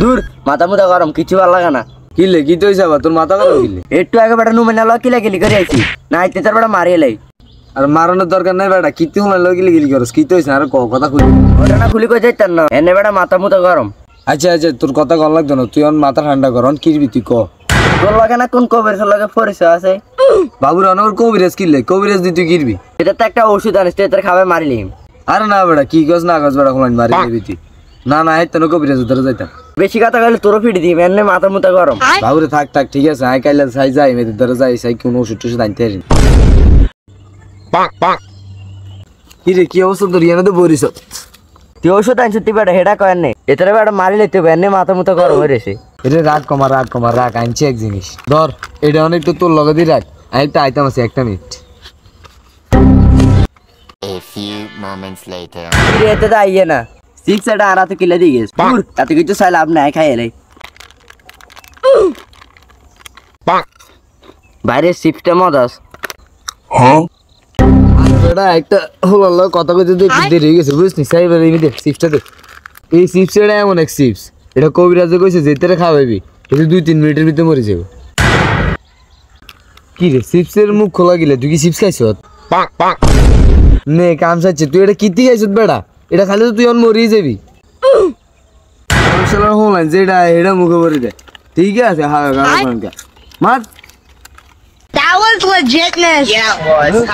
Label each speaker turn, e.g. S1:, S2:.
S1: দূর মাথা মুথা গরম কিছু ভালো লাগে না।
S2: কিলে কি তৈছে আবার তোর মাথা গরম কিলে?
S1: একটু আগে বেটা নুমেন না কিলা গিলি করে আইছি না আইতে তার বেটা মারিয়ে লাই।
S2: আর মারানোর দরকার নাই বেটা, কি তুই হলো গিলি গিলি করস? কি তৈছে আর কথা খুলি?
S1: ওটা না খুলি কই যাইতাম না এনে বেটা মাথা মুথা গরম।
S2: আচ্ছা আচ্ছা তোর কথা কল লাগতো না, তুই মাথা ঠান্ডা কর, কিরবি তুই ক?
S1: তোর লাগে না কোন কবিরাজের লাগে পরিচয় আছে?
S2: বাবুর অনর কবিরাজ কিনলে কবিরাজ দি তুই কিনবি?
S1: এটা তো একটা ওষুধ আনিস তোর খাবে মারিলি।
S2: আরে না বেটা কি গছ না গছ বেটা কমাই মারি দিবি তুই। না না এত কবিরাজ ধরে যাইতাম।
S1: বেশি কথা কইলে তোরও ফিট দিবি এনে মাথা মুথা গরম।
S2: বাবুরে থাক থাক ঠিক আছে, আই কাইলে সাই যাই মেয়েদের ধরে যাই সাই কোন ওষুধ টষুধ আনতে পারি। কি রে কি অবস্থা তোর? ইয়ানো তো বরিস
S1: তুই ওষুধ আনছিস তুই বেটা হেডা কয়েন নেই এটারে বেটা মারিলে তুই এনে মাথা মুথা গরম হয়ে রয়েছে।
S2: এটা রাগ কমা রাগ আনছি এক জিনিস ধর, এটা অনেক তো তোর লগে দিয়ে রাখ, আরেকটা আইটেম আছে, একটা minute.
S3: A few moments later.
S1: এতে তো আইয়ে না সিক্স এটা আর তো কিলে দিয়ে গেছে তাতে কিছু চাই লাভ নাই খাই এলাই। বাইরে শিফটে মদাস
S2: বেটা একটা হলো কথা কইতে তো একটু দেরি হয়ে গেছে বুঝছিস? সাইবার এই দে চিপসটা দে। এই চিপস এটা এমন এক চিপস, এটা কবিরাজে কইছে যেতে খাওয়াবি এটা 2-3 মিনিটের ভিতরে মরে যাবে। কি রে চিপসের মুখ খোলা গেলে তুই কি চিপস খাইছ? নে কাম চাচ্ছে তুই এটা কিতি খাইছ বেটা? এটা খালি তো তুই অন মরিয়ে যাবি। হলাইন যেটা এটা মুখে ভরে দে ঠিক আছে। হ্যাঁ মার
S4: That was legitness. Yeah, it was.